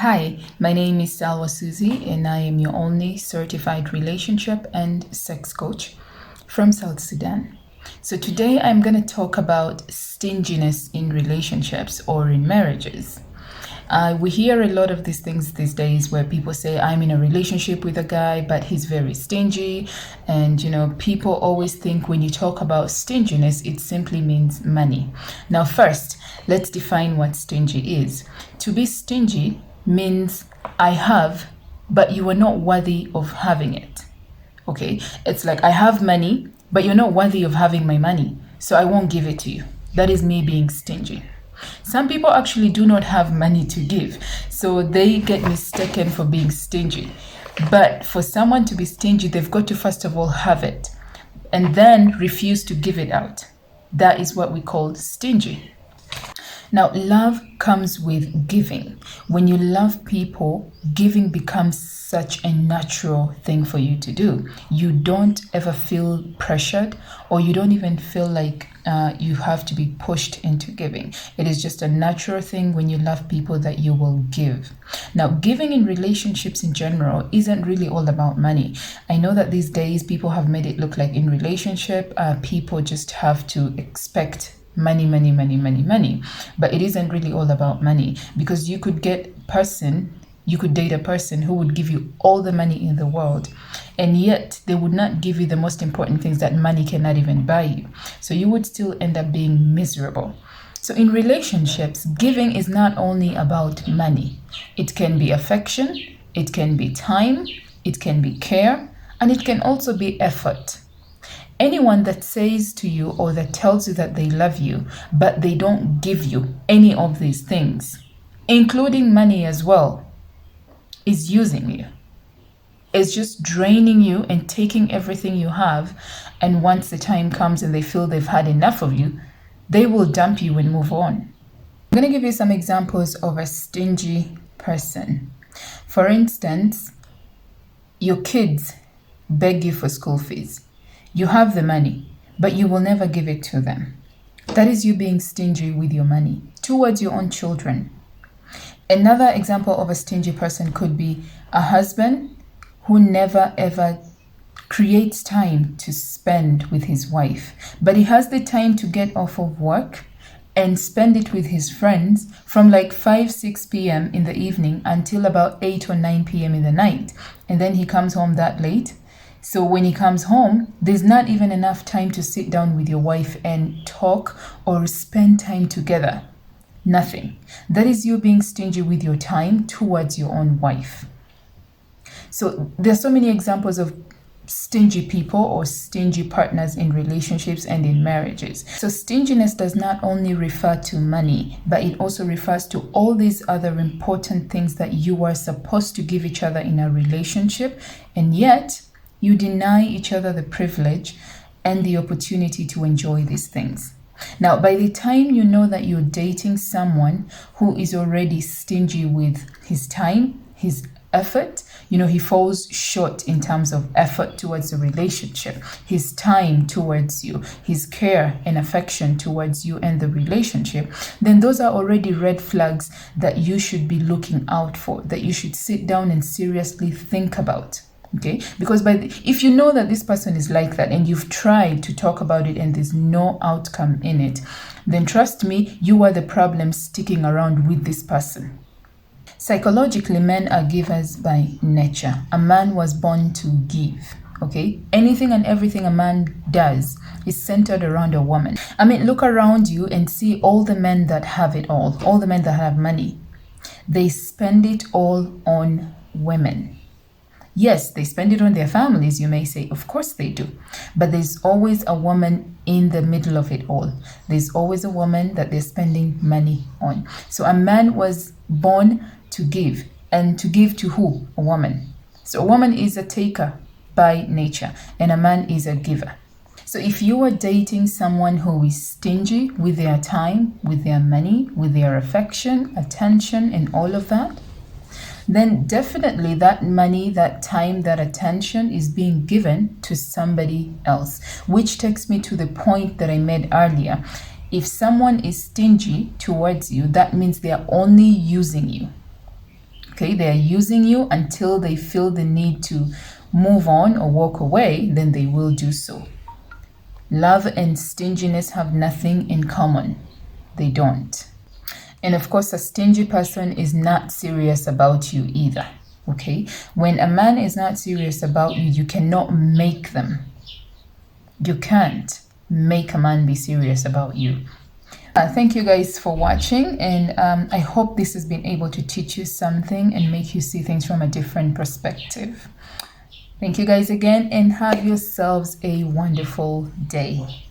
Hi, my name is Salwa Suzy, and I am your only certified relationship and sex coach from South Sudan. So, today I'm going to talk about stinginess in relationships or in marriages. We hear a lot of these things these days where people say, I'm in a relationship with a guy, but he's very stingy. And, people always think when you talk about stinginess, it simply means money. Now, first, let's define what stingy is. To be stingy means I have, but you are not worthy of having it. Okay? It's like I have money, but you're not worthy of having my money, so I won't give it to you. That is me being stingy. Some people actually do not have money to give, so they get mistaken for being stingy. But for someone to be stingy, they've got to first of all have it and then refuse to give it out. That is what we call stingy. Now, love comes with giving. When you love people, giving becomes such a natural thing for you to do. You don't ever feel pressured, or you don't even feel like you have to be pushed into giving. It is just a natural thing when you love people that you will give. Now, giving in relationships in general isn't really all about money. I know that these days people have made it look like in relationship, people just have to expect money. But it isn't really all about money, because you could date a person who would give you all the money in the world, and yet they would not give you the most important things that money cannot even buy you. So you would still end up being miserable. So in relationships, giving is not only about money. It can be affection, it can be time, it can be care, and it can also be effort. Anyone that says to you or that tells you that they love you, but they don't give you any of these things, including money as well, is using you. It's just draining you and taking everything you have. And once the time comes and they feel they've had enough of you, they will dump you and move on. I'm going to give you some examples of a stingy person. For instance, your kids beg you for school fees. You have the money, but you will never give it to them. That is you being stingy with your money towards your own children. Another example of a stingy person could be a husband who never ever creates time to spend with his wife, but he has the time to get off of work and spend it with his friends from like 6 p.m. in the evening until about 8 or 9 p.m. in the night. And then he comes home that late. So when he comes home, there's not even enough time to sit down with your wife and talk or spend time together. Nothing. That is you being stingy with your time towards your own wife. So there's so many examples of stingy people or stingy partners in relationships and in marriages. So stinginess does not only refer to money, but it also refers to all these other important things that you are supposed to give each other in a relationship, and yet you deny each other the privilege and the opportunity to enjoy these things. Now, by the time you know that you're dating someone who is already stingy with his time, his effort, he falls short in terms of effort towards the relationship, his time towards you, his care and affection towards you and the relationship, then those are already red flags that you should be looking out for, that you should sit down and seriously think about. Okay, because if you know that this person is like that and you've tried to talk about it and there's no outcome in it, then trust me, you are the problem sticking around with this person. Psychologically, men are givers by nature. A man was born to give. Okay, anything and everything a man does is centered around a woman. I mean, look around you and see all the men that have it all the men that have money. They spend it all on women. Yes, they spend it on their families, you may say. Of course they do. But there's always a woman in the middle of it all. There's always a woman that they're spending money on. So a man was born to give. And to give to who? A woman. So a woman is a taker by nature, and a man is a giver. So if you are dating someone who is stingy with their time, with their money, with their affection, attention, and all of that, then definitely that money, that time, that attention is being given to somebody else. Which takes me to the point that I made earlier. If someone is stingy towards you, that means they are only using you. Okay, they are using you until they feel the need to move on or walk away, then they will do so. Love and stinginess have nothing in common. They don't. And of course, a stingy person is not serious about you either. Okay, when a man is not serious about you, you cannot make them. You can't make a man be serious about you. Thank you guys for watching, and I hope this has been able to teach you something and make you see things from a different perspective. Thank you guys again, and have yourselves a wonderful day.